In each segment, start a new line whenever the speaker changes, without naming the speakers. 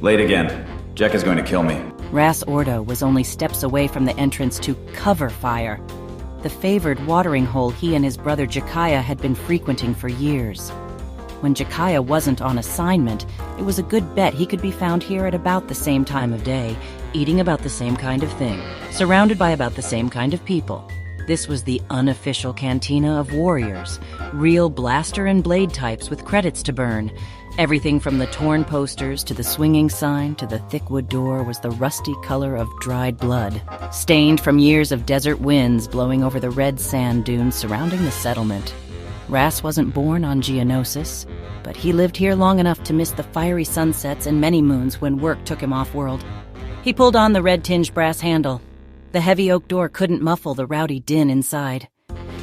Late again. Jekk is going to kill me.
Rass Ordo was only steps away from the entrance to cover fire, the favored watering hole he and his brother Jekiah had been frequenting for years. When Jekiah wasn't on assignment, it was a good bet he could be found here at about the same time of day, eating about the same kind of thing, surrounded by about the same kind of people. This was the unofficial cantina of warriors, real blaster and blade types with credits to burn. Everything from the torn posters to the swinging sign to the thick wood door was the rusty color of dried blood, stained from years of desert winds blowing over the red sand dunes surrounding the settlement. Rass wasn't born on Geonosis, but he lived here long enough to miss the fiery sunsets and many moons when work took him off-world. He pulled on the red-tinged brass handle. The heavy oak door couldn't muffle the rowdy din inside.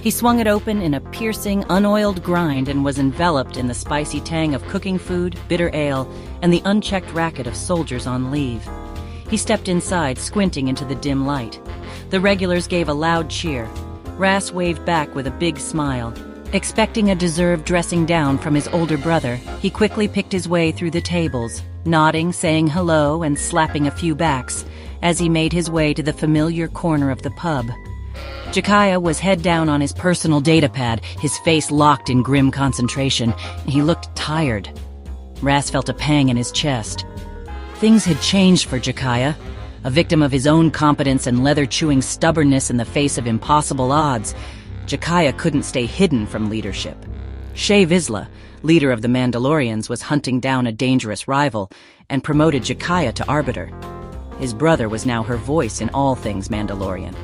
He swung it open in a piercing, unoiled grind and was enveloped in the spicy tang of cooking food, bitter ale, and the unchecked racket of soldiers on leave. He stepped inside, squinting into the dim light. The regulars gave a loud cheer. Rass waved back with a big smile. Expecting a deserved dressing down from his older brother, he quickly picked his way through the tables, nodding, saying hello, and slapping a few backs, as he made his way to the familiar corner of the pub. Jekiah was head down on his personal datapad, his face locked in grim concentration. He looked tired. Rass felt a pang in his chest. Things had changed for Jekiah. A victim of his own competence and leather-chewing stubbornness in the face of impossible odds, Jekiah couldn't stay hidden from leadership. Shae Vizla, leader of the Mandalorians, was hunting down a dangerous rival and promoted Jekiah to arbiter. His brother was now her voice in all things Mandalorian.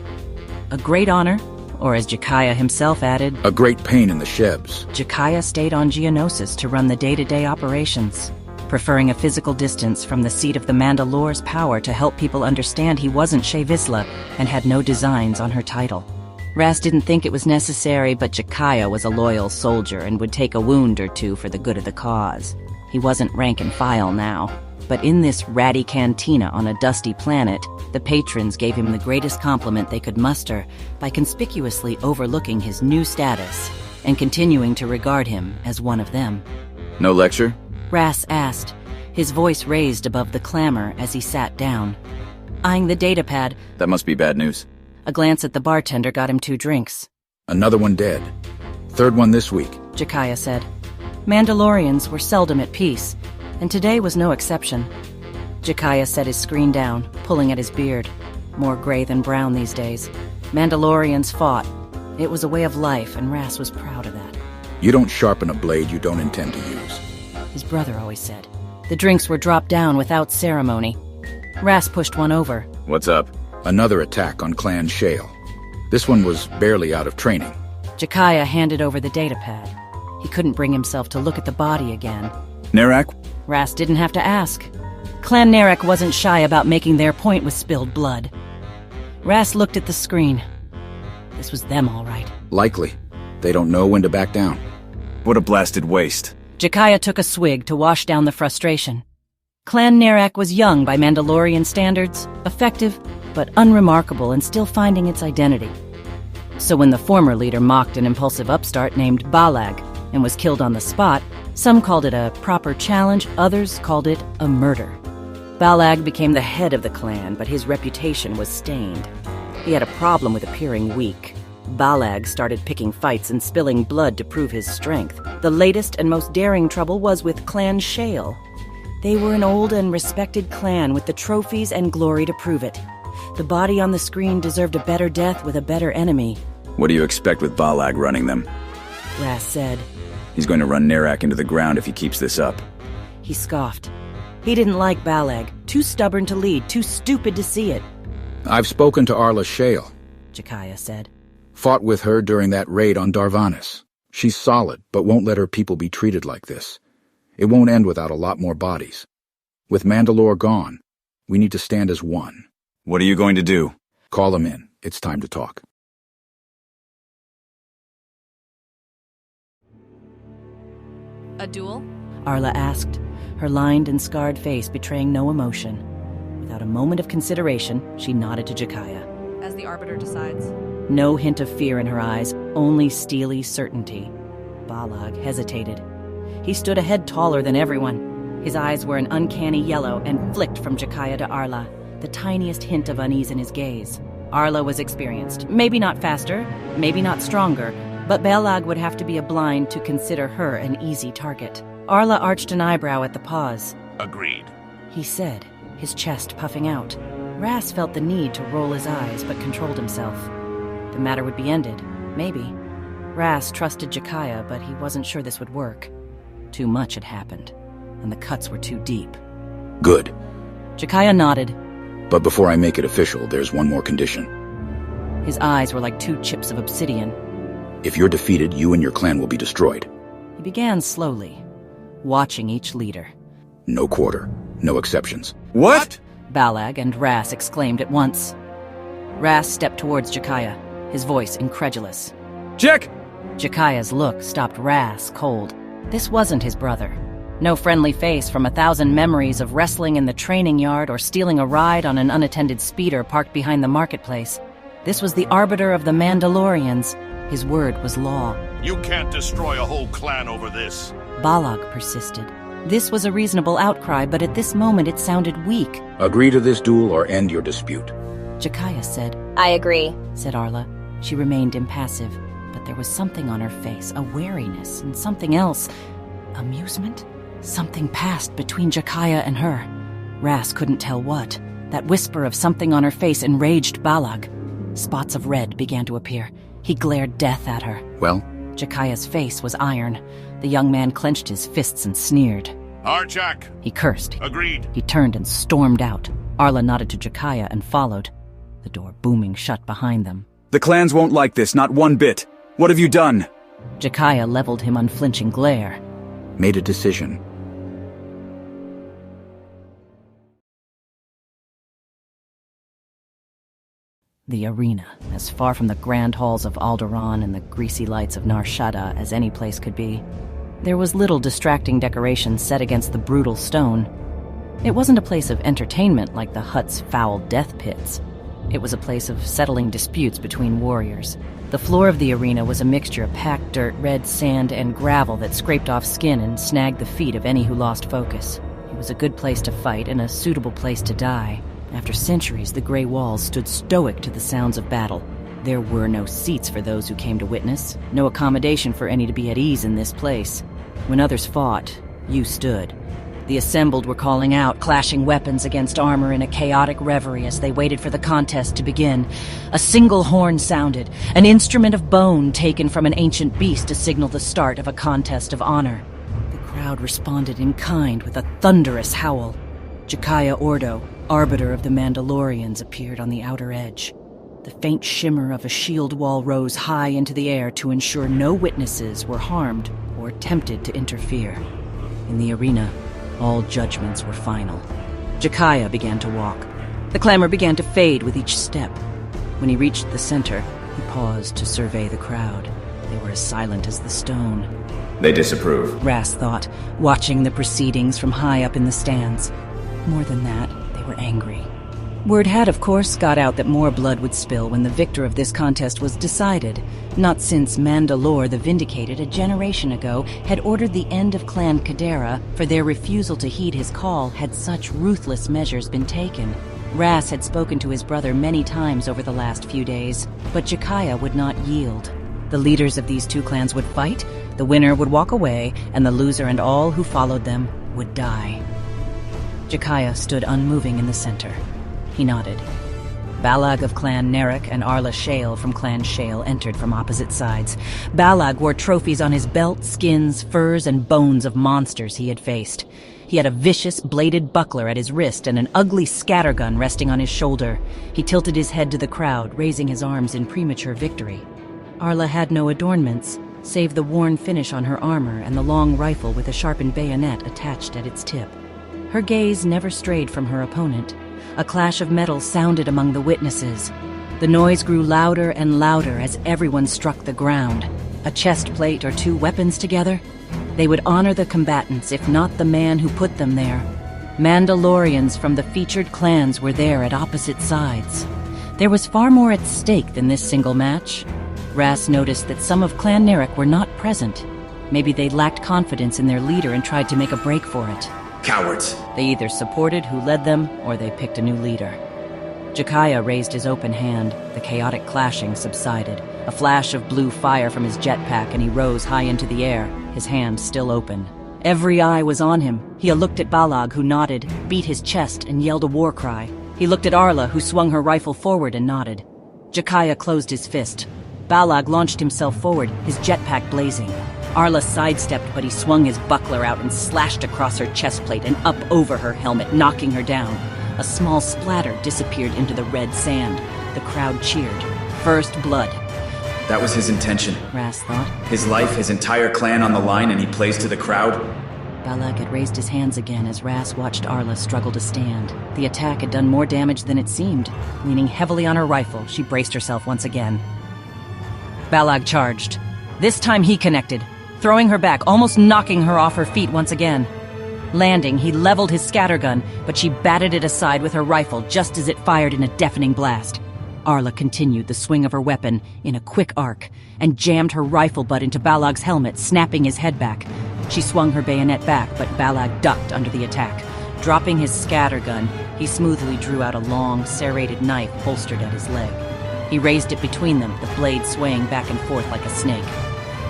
A great honor, or as Jekiah himself added,
a great pain in the shebs.
Jekiah stayed on Geonosis to run the day-to-day operations, preferring a physical distance from the seat of the Mandalore's power to help people understand he wasn't Shae Vizla and had no designs on her title. Rass didn't think it was necessary, but Jekiah was a loyal soldier and would take a wound or two for the good of the cause. He wasn't rank and file now. But in this ratty cantina on a dusty planet, the patrons gave him the greatest compliment they could muster by conspicuously overlooking his new status and continuing to regard him as one of them.
No lecture?
Rass asked, his voice raised above the clamor as he sat down. Eyeing the datapad,
That must be bad news.
a glance at the bartender got him 2 drinks.
Another one dead. Third one this week.
Jekiah said. Mandalorians were seldom at peace, and today was no exception. Jekiah set his screen down, pulling at his beard. More gray than brown these days. Mandalorians fought. It was a way of life, and Rass was proud of that.
You don't sharpen a blade you don't intend to use.
His brother always said. The drinks were dropped down without ceremony. Rass pushed one over.
What's up?
Another attack on Clan Shale. This one was barely out of training.
Jekiah handed over the datapad. He couldn't bring himself to look at the body again.
Nerak?
Rass didn't have to ask. Clan Nerak wasn't shy about making their point with spilled blood. Rass looked at the screen. This was them, all right.
Likely. They don't know when to back down.
What a blasted waste.
Jekiah took a swig to wash down the frustration. Clan Nerak was young by Mandalorian standards, effective, but unremarkable and still finding its identity. So when the former leader mocked an impulsive upstart named Balag and was killed on the spot, some called it a proper challenge, others called it a murder. Balag became the head of the clan, but his reputation was stained. He had a problem with appearing weak. Balag started picking fights and spilling blood to prove his strength. The latest and most daring trouble was with Clan Shale. They were an old and respected clan with the trophies and glory to prove it. The body on the screen deserved a better death with a better enemy.
What do you expect with Balag running them?
Rass said.
He's going to run Nerak into the ground if he keeps this up.
He scoffed. He didn't like Balag. Too stubborn to lead, too stupid to see it.
I've spoken to Arla Shale.
Jekiah said.
Fought with her during that raid on Darvanis. She's solid, but won't let her people be treated like this. It won't end without a lot more bodies. With Mandalore gone, we need to stand as one.
What are you going to do?
Call him in. It's time to talk.
A duel?
Arla asked, her lined and scarred face betraying no emotion. Without a moment of consideration, she nodded to Jekiah.
As the arbiter decides.
No hint of fear in her eyes, only steely certainty. Balag hesitated. He stood a head taller than everyone. His eyes were an uncanny yellow and flicked from Jekiah to Arla, the tiniest hint of unease in his gaze. Arla was experienced. Maybe not faster, maybe not stronger, but Belag would have to be a blind to consider her an easy target. Arla arched an eyebrow at the pause.
Agreed,
He said, his chest puffing out. Rass felt the need to roll his eyes, but controlled himself. The matter would be ended, maybe. Rass trusted Jekiah, but he wasn't sure this would work. Too much had happened, and the cuts were too deep.
Good.
Jekiah nodded.
But before I make it official, there's one more condition.
His eyes were like 2 chips of obsidian.
If you're defeated, you and your clan will be destroyed.
He began slowly, watching each leader.
No quarter. No exceptions.
What?
Balag and Rass exclaimed at once. Rass stepped towards Jekiah, his voice incredulous.
Jekk!
Jekiah's look stopped Rass cold. This wasn't his brother. No friendly face from 1,000 memories of wrestling in the training yard or stealing a ride on an unattended speeder parked behind the marketplace. This was the arbiter of the Mandalorians. His word was law.
you can't destroy a whole clan over this.
Balag persisted. This was a reasonable outcry, but at this moment it sounded weak.
Agree to this duel or end your dispute.
Jekiah said.
I agree,
Said Arla. She remained impassive, but there was something on her face, a wariness, and something else. Amusement? Something passed between Jekiah and her. Rass couldn't tell what. That whisper of something on her face enraged Balag. Spots of red began to appear. He glared death at her.
Well?
Jekiah's face was iron. The young man clenched his fists and sneered.
Arjak,
He cursed.
agreed.
He turned and stormed out. Arla nodded to Jekiah and followed, the door booming shut behind them.
The clans won't like this, not one bit. What have you done?
Jekiah leveled him unflinching glare.
Made a decision.
The arena, as far from the grand halls of Alderaan and the greasy lights of Nar Shaddaa as any place could be. There was little distracting decoration set against the brutal stone. It wasn't a place of entertainment like the hut's foul death pits. It was a place of settling disputes between warriors. The floor of the arena was a mixture of packed dirt, red sand, and gravel that scraped off skin and snagged the feet of any who lost focus. It was a good place to fight and a suitable place to die. After centuries, the gray walls stood stoic to the sounds of battle. There were no seats for those who came to witness, no accommodation for any to be at ease in this place. When others fought, you stood. The assembled were calling out, clashing weapons against armor in a chaotic reverie as they waited for the contest to begin. A single horn sounded, an instrument of bone taken from an ancient beast to signal the start of a contest of honor. The crowd responded in kind with a thunderous howl. Jekiah Ordo, arbiter of the Mandalorians, appeared on the outer edge. The faint shimmer of a shield wall rose high into the air to ensure no witnesses were harmed or tempted to interfere. In the arena, all judgments were final. Jekiah began to walk. The clamor began to fade with each step. When he reached the center, he paused to survey the crowd. They were as silent as the stone.
They disapprove.
Rass thought, watching the proceedings from high up in the stands. More than that, they were angry. Word had, of course, got out that more blood would spill when the victor of this contest was decided, not since Mandalore the Vindicated a generation ago had ordered the end of Clan Kadera for their refusal to heed his call had such ruthless measures been taken. Rass had spoken to his brother many times over the last few days, but Jekiah would not yield. The leaders of these two clans would fight, the winner would walk away, and the loser and all who followed them would die. Jekiah stood unmoving in the center. He nodded. Balag of Clan Nerek and Arla Shale from Clan Shale entered from opposite sides. Balag wore trophies on his belt, skins, furs, and bones of monsters he had faced. He had a vicious, bladed buckler at his wrist and an ugly scattergun resting on his shoulder. He tilted his head to the crowd, raising his arms in premature victory. Arla had no adornments, save the worn finish on her armor and the long rifle with a sharpened bayonet attached at its tip. Her gaze never strayed from her opponent. A clash of metal sounded among the witnesses. The noise grew louder and louder as everyone struck the ground. A chest plate or two weapons together? They would honor the combatants, if not the man who put them there. Mandalorians from the featured clans were there at opposite sides. There was far more at stake than this single match. Rass noticed that some of Clan Nerek were not present. Maybe they lacked confidence in their leader and tried to make a break for it.
Cowards.
They either supported who led them, or they picked a new leader. Jekiah raised his open hand. The chaotic clashing subsided. A flash of blue fire from his jetpack, and he rose high into the air, his hand still open. Every eye was on him. He looked at Balag, who nodded, beat his chest, and yelled a war cry. He looked at Arla, who swung her rifle forward and nodded. Jekiah closed his fist. Balag launched himself forward, his jetpack blazing. Arla sidestepped, but he swung his buckler out and slashed across her chest plate and up over her helmet, knocking her down. A small splatter disappeared into the red sand. The crowd cheered. First blood.
That was his intention.
Rass thought.
His life, his entire clan on the line, and he plays to the crowd?
Balag had raised his hands again as Rass watched Arla struggle to stand. The attack had done more damage than it seemed. Leaning heavily on her rifle, she braced herself once again. Balag charged. This time he connected, throwing her back, almost knocking her off her feet once again. Landing, he leveled his scattergun, but she batted it aside with her rifle just as it fired in a deafening blast. Arla continued the swing of her weapon in a quick arc and jammed her rifle butt into Balag's helmet, snapping his head back. She swung her bayonet back, but Balag ducked under the attack. Dropping his scattergun, he smoothly drew out a long, serrated knife holstered at his leg. He raised it between them, the blade swaying back and forth like a snake.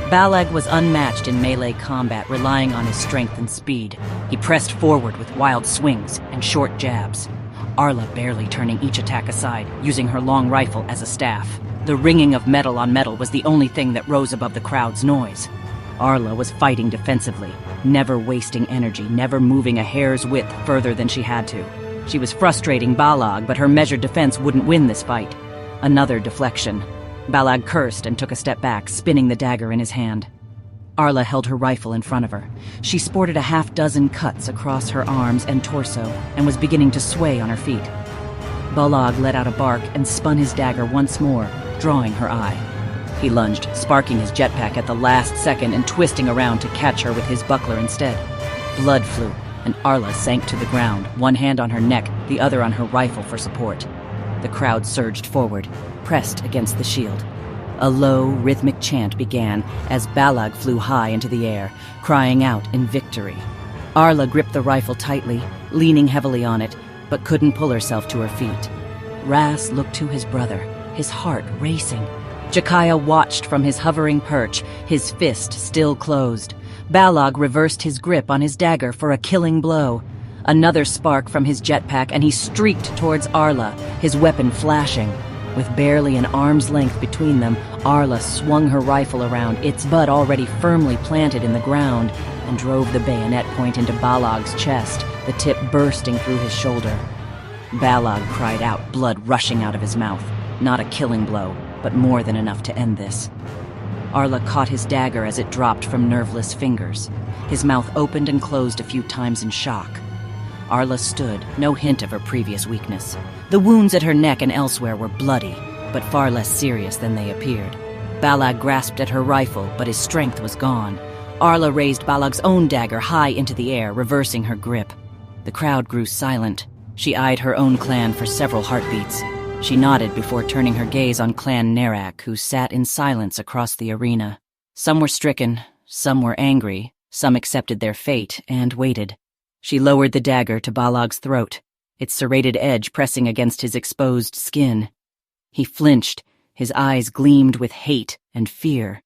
Balag was unmatched in melee combat, relying on his strength and speed. He pressed forward with wild swings and short jabs. Arla barely turning each attack aside, using her long rifle as a staff. The ringing of metal on metal was the only thing that rose above the crowd's noise. Arla was fighting defensively, never wasting energy, never moving a hair's width further than she had to. She was frustrating Balag, but her measured defense wouldn't win this fight. Another deflection. Balag cursed and took a step back, spinning the dagger in his hand. Arla held her rifle in front of her. She sported a half-dozen cuts across her arms and torso and was beginning to sway on her feet. Balag let out a bark and spun his dagger once more, drawing her eye. He lunged, sparking his jetpack at the last second and twisting around to catch her with his buckler instead. Blood flew, and Arla sank to the ground, one hand on her neck, the other on her rifle for support. The crowd surged forward, pressed against the shield. A low, rhythmic chant began as Balag flew high into the air, crying out in victory. Arla gripped the rifle tightly, leaning heavily on it, but couldn't pull herself to her feet. Rass looked to his brother, his heart racing. Jekiah watched from his hovering perch, his fist still closed. Balag reversed his grip on his dagger for a killing blow. Another spark from his jetpack, and he streaked towards Arla, his weapon flashing. With barely an arm's length between them, Arla swung her rifle around, its butt already firmly planted in the ground, and drove the bayonet point into Balag's chest, the tip bursting through his shoulder. Balag cried out, blood rushing out of his mouth. Not a killing blow, but more than enough to end this. Arla caught his dagger as it dropped from nerveless fingers. His mouth opened and closed a few times in shock. Arla stood, no hint of her previous weakness. The wounds at her neck and elsewhere were bloody, but far less serious than they appeared. Balag grasped at her rifle, but his strength was gone. Arla raised Balag's own dagger high into the air, reversing her grip. The crowd grew silent. She eyed her own clan for several heartbeats. She nodded before turning her gaze on Clan Nerak, who sat in silence across the arena. Some were stricken, some were angry, some accepted their fate and waited. She lowered the dagger to Balag's throat, its serrated edge pressing against his exposed skin. He flinched, his eyes gleamed with hate and fear.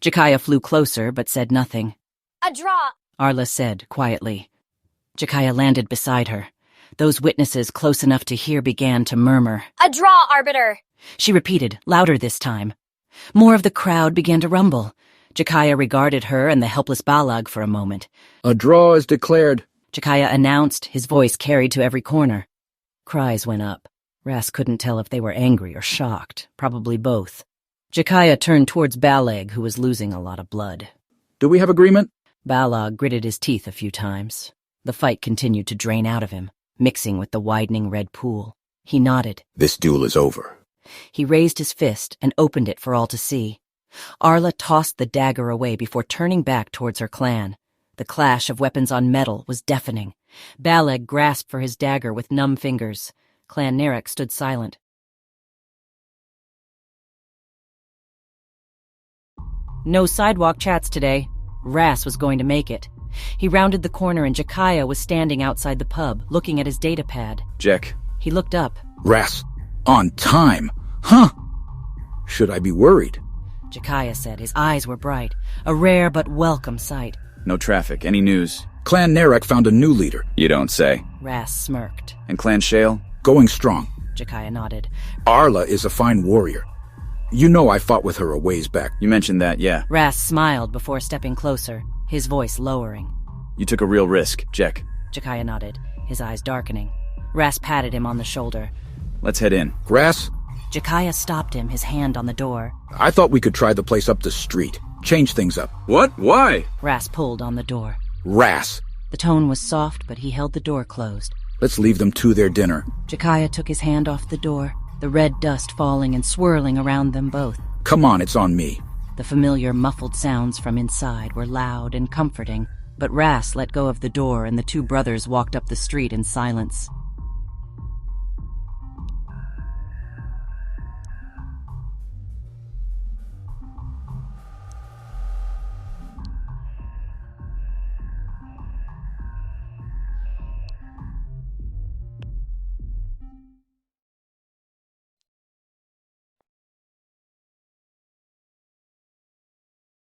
Jekiah flew closer but said nothing.
"A draw,"
Arla said quietly. Jekiah landed beside her. Those witnesses close enough to hear began to murmur.
"A draw, arbiter."
She repeated, louder this time. More of the crowd began to rumble. Jekiah regarded her and the helpless Balag for a moment.
A draw is declared.
Jekiah announced, his voice carried to every corner. Cries went up. Rass couldn't tell if they were angry or shocked, probably both. Jekiah turned towards Balag, who was losing a lot of blood.
Do we have agreement?
Balag gritted his teeth a few times. The fight continued to drain out of him, mixing with the widening red pool. He nodded.
This duel is over.
He raised his fist and opened it for all to see. Arla tossed the dagger away before turning back towards her clan. The clash of weapons on metal was deafening. Balag grasped for his dagger with numb fingers. Clan Nerak stood silent. No sidewalk chats today. Rass was going to make it. He rounded the corner and Jekiah was standing outside the pub, looking at his datapad.
Jekk.
He looked up.
Rass. On time. Huh. Should I be worried?
Jekiah said. His eyes were bright. A rare but welcome sight.
No traffic. Any news?
Clan Narek found a new leader.
You don't say.
Rass smirked.
And Clan Shale?
Going strong.
Jekiah nodded.
Arla is a fine warrior. You know I fought with her a ways back.
You mentioned that, yeah.
Rass smiled before stepping closer, his voice lowering.
You took a real risk, Jekk.
Jekiah nodded, his eyes darkening. Rass patted him on the shoulder.
Let's head in.
Rass?
Jekiah stopped him, his hand on the door.
I thought we could try the place up the street. Change things up.
What? Why?
Rass pulled on the door.
Rass.
The tone was soft, but he held the door closed.
Let's leave them to their dinner.
Jekiah took his hand off the door, the red dust falling and swirling around them both.
Come on, it's on me.
The familiar muffled sounds from inside were loud and comforting, but Rass let go of the door and the two brothers walked up the street in silence.